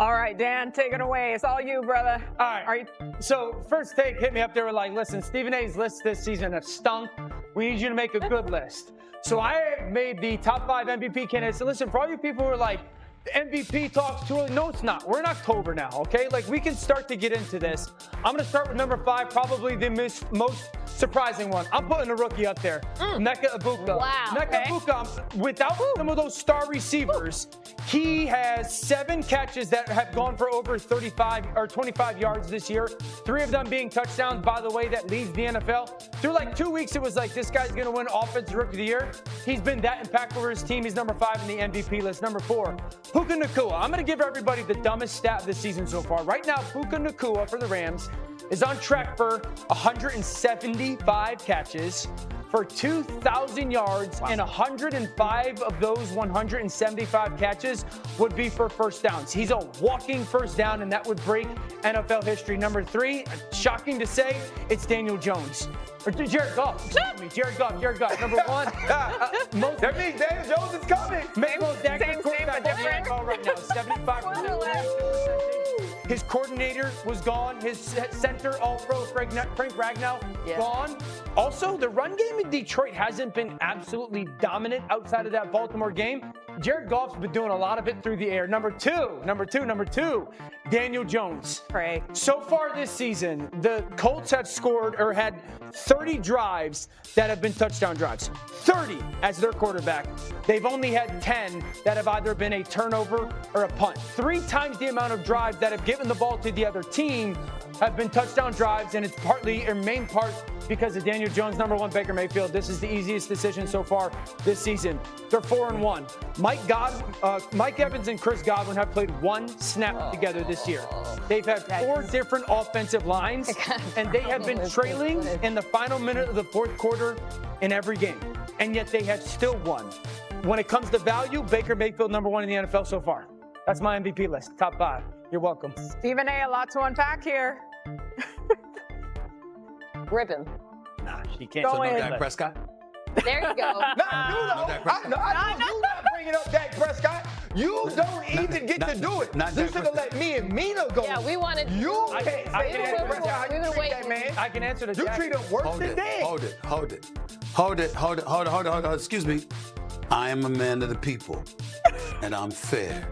All right, Dan, take it away. It's all you, brother. All right. So first take hit me up. They were like, listen, Stephen A's lists this season have stunk. We need you to make a good list. So I made the top 5 MVP candidates. So listen, for all you people who are like, MVP talks too early. No, it's not. We're in October now, okay? Like, we can start to get into this. I'm going to start with number 5, probably the most surprising one. I'm putting a rookie up there. Nneka Egbuka. Wow. Nneka Egbuka, without some of those star receivers, he has 7 catches that have gone for over 35 or 25 yards this year. 3 of them being touchdowns, by the way, that leads the NFL. Through like 2 weeks, it was like, this guy's going to win Offensive Rookie of the Year. He's been that impactful for his team. He's number 5 in the MVP list. Number 4, Puka Nacua. I'm going to give everybody the dumbest stat this season so far. Right now, Puka Nacua for the Rams is on track for 175 catches for 2,000 yards, and 105 of those 175 catches would be for first downs. He's a walking first down, and that would break NFL history. Number 3, shocking to say, it's Daniel Jones. Or Jared Goff. Excuse me, Jared Goff. Number 1. That means Daniel Jones is coming. Most accurate quarterback in the NFL right now. 75%. His coordinator was gone. His center, all-pro Frank Ragnow, gone. Also, the run game in Detroit hasn't been absolutely dominant outside of that Baltimore game. Jared Goff's been doing a lot of it through the air. Number two, Daniel Jones. Pray. So far this season, the Colts have scored or had 30 drives that have been touchdown drives. 30 as their quarterback. They've only had 10 that have either been a turnover or a punt. 3 times the amount of drives that have given the ball to the other team have been touchdown drives, and it's partly or main part because of Daniel Jones. Number 1, Baker Mayfield. This is the easiest decision so far this season. They're 4-1. Mike Evans and Chris Godwin have played 1 snap together this year. They've had 4 different offensive lines, and they have been trailing in the final minute of the 4th quarter in every game, and yet they have still won. When it comes to value, Baker Mayfield number 1 in the NFL so far. That's my MVP list, top 5. You're welcome. Stephen A., a lot to unpack here. Rip him. Nah, she can't. Go So no in. Dak Prescott? There you go. Not you, though. Dak Prescott. I know you not bringing up Dak Prescott. You don't even get to do it. not You Dak should have let me and Mina go. Yeah, we wanted. You I can't can say answer Dak Prescott. How We've you been treat waiting. that man? I can answer the You Dak. treat him worse than Dan. Hold it. Excuse me. I am a man of the people, and I'm fair.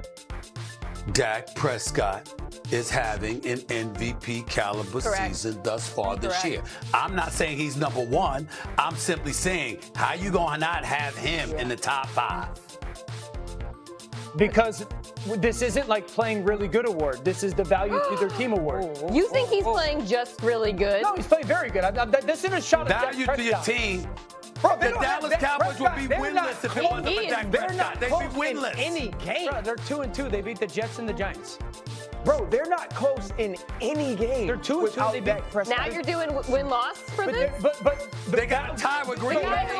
Dak Prescott is having an MVP caliber Correct. season thus far this Correct. year. I'm not saying he's number 1. I'm simply saying, how you gonna not have him in the top 5? Because this isn't like playing really good award. This is the value to their team award. You think he's playing just really good? No, he's playing very good. This isn't a shot at Value Dak to your Prescott. team. Bro, they The don't have Dallas Dak Cowboys would be Prescott. They're not winless if it close. wasn't for Dak They're not Prescott. They'd be close in winless. any game. Bro, they're 2-2. They beat the Jets and the Giants. Bro, they're not close in any game. They're 2-2. without They beat- Dak Prescott. Now you're doing win-loss for this? But They got tied with Green Yeah, Bay.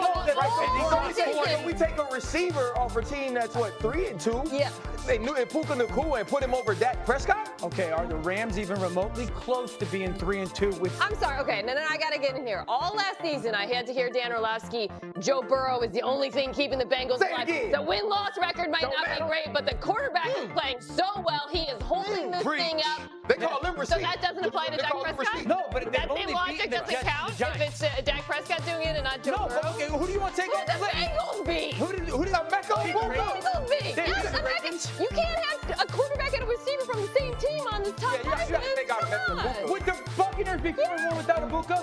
yeah. We take a receiver off a team that's, 3-2? Yeah. They knew Puka Nacua and put him over Dak Prescott? Okay, are the Rams even remotely close to being 3-2 with? I'm sorry. Okay, no, I got to get in here. All last season, I had to hear Dan Orlovsky, Joe Burrow is the only thing keeping the Bengals Say it alive. again. The win-loss record might Don't not matter. be great, but the quarterback is playing so well. He is holding this Preach. thing up. They call him So receiver. that doesn't apply to They Dak call him Prescott? receiver. No, but they've That only same logic beaten the doesn't Jets and count the if Giants. it's Dak Prescott doing it and not Joe No, Burrow. but okay, who do you want to take Who off did the the list? Bengals beat? Who did Mecca beat Puka. the Bengals beat. They Yes, beat the I'm not- Ravens. you can't have a quarterback and a receiver from the same team on this top Yeah, you five. gotta take out Mecca Come on. Puka. Would the Buccaneers be 4-1 without Ibuka?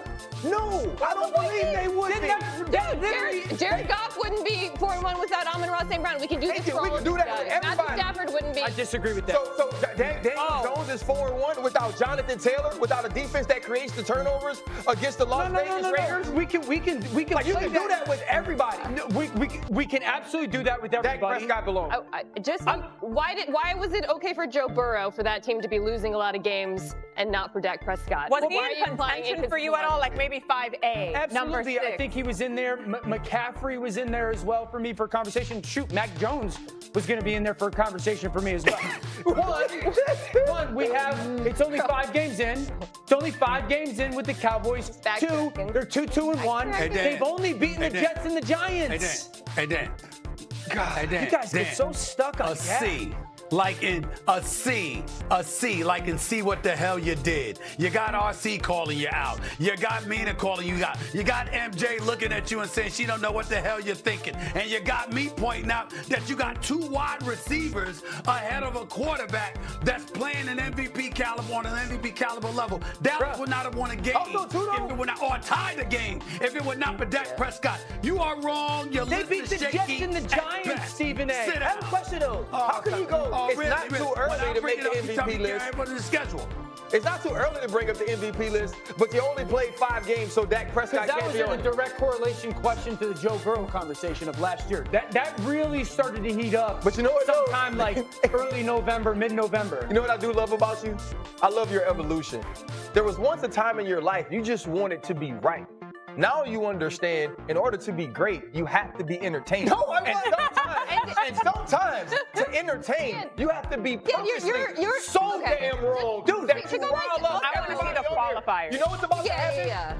No, I don't believe they would be. Jared Goff wouldn't be 4-1 without Amon-Ra St. Brown. We can do this Thank you. for We all can do these that guys. with everybody. Matthew Stafford wouldn't be. I disagree with that. So Daniel Jones is 4-1 without Jonathan Taylor, without a defense that creates the turnovers against the Las Vegas Raiders. We can Like, you play can do that with everybody. No, we can absolutely do that with Dak everybody. Prescott belongs. Why was it okay for Joe Burrow for that team to be losing a lot of games and not for Dak Prescott? Was Why he are in you implying contention for you at all? Like maybe 5A, number Absolutely, 6. I think he was in there. McCaffrey was in there as well for me for conversation. Shoot, Mac Jones was going to be in there for a conversation for me as well. One, we have, it's only 5 games in. It's only 5 games in with the Cowboys. Back 2, tracking. they're 2-1. Hey, Dan. They've only beaten Hey, the Dan. Jets and the Giants. Hey, Dan. God, Dan, you guys Dan, get so stuck on a C. Like in a C, like in see what the hell you did. You got RC calling you out. You got Mina calling you out. You got MJ looking at you and saying she don't know what the hell you're thinking. And you got me pointing out that you got 2 wide receivers ahead of a quarterback that's playing an MVP caliber on an MVP caliber level. Dallas would not have won a game if it would not, or tied the game if it would not for Dak Prescott. You are wrong. Your They list beat is the shaky Jets and the at Giants, best. Stephen A. Sit I have a down. question though. How can you go? It's not too early to make the MVP list. What is the schedule? It's not too early to bring up the MVP list, but you only played 5 games, so Dak Prescott That can't was be in on a it. direct correlation question to the Joe Burrow conversation of last year. That really started to heat up. But you know what, though? sometime like early November, mid-November. You know what I do love about you? I love your evolution. There was once a time in your life you just wanted to be right. Now you understand, in order to be great, you have to be entertaining. No, I mean, and sometimes to entertain, you have to be purposely you're so damn wrong, dude, that you rile up I want to see the qualifiers. You know what's about to happen?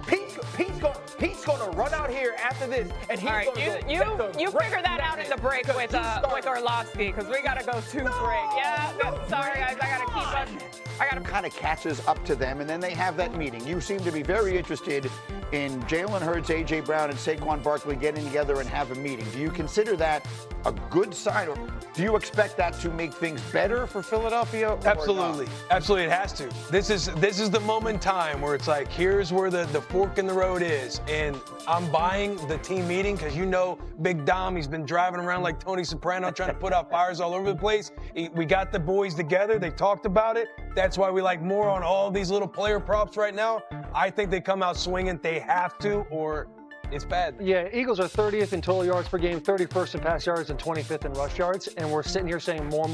Pete's gonna run out here after this, and he's All right, gonna you figure that out in the break with Orlovsky, because we got to go to break. Yeah, sorry, guys, I got to keep us. Kind of catches up to them, and then they have that meeting. You seem to be very interested in Jalen Hurts, A.J. Brown, and Saquon Barkley getting together and have a meeting. Do you consider that a good sign, or do you expect that to make things better for Philadelphia? Or Absolutely. not? Absolutely, it has to. This is the moment in time where it's like, here's where the fork in the road is. And I'm buying the team meeting because Big Dom, he's been driving around like Tony Soprano trying to put out fires all over the place. We got the boys together. They talked about it. That's why we like more on all these little player props right now. I think they come out swinging. They have to, or it's bad. Yeah, Eagles are 30th in total yards per game, 31st in pass yards, and 25th in rush yards. And we're sitting here saying more.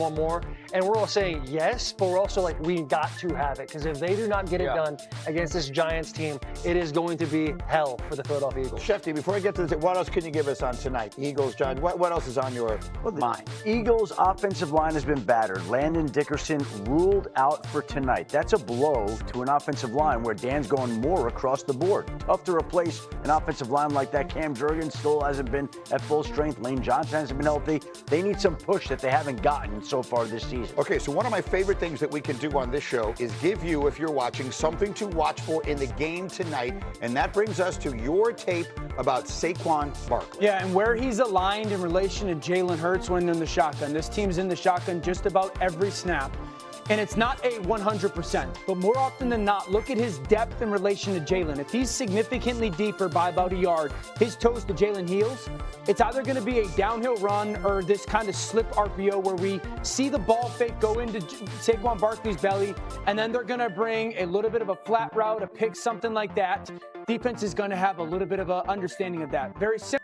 And we're all saying yes, but we're also like, we got to have it. Because if they do not get it done against this Giants team, it is going to be hell for the Philadelphia Eagles. Shefty, before I get to this, what else can you give us on tonight? Eagles, John, what else is on your mind? Eagles' offensive line has been battered. Landon Dickerson ruled out for tonight. That's a blow to an offensive line where Dan's going more across the board. Tough to replace an offensive line like that. Cam Jurgens still hasn't been at full strength. Lane Johnson hasn't been healthy. They need some push that they haven't gotten so far this season. Okay, so one of my favorite things that we can do on this show is give you, if you're watching, something to watch for in the game tonight. And that brings us to your tape about Saquon Barkley. Yeah, and where he's aligned in relation to Jalen Hurts when in the shotgun. This team's in the shotgun just about every snap. And it's not a 100%, but more often than not, look at his depth in relation to Jalen. If he's significantly deeper by about a yard, his toes to Jalen heels, it's either going to be a downhill run or this kind of slip RPO where we see the ball fake go into Saquon Barkley's belly, and then they're going to bring a little bit of a flat route, a pick, something like that. Defense is going to have a little bit of an understanding of that. Very simple.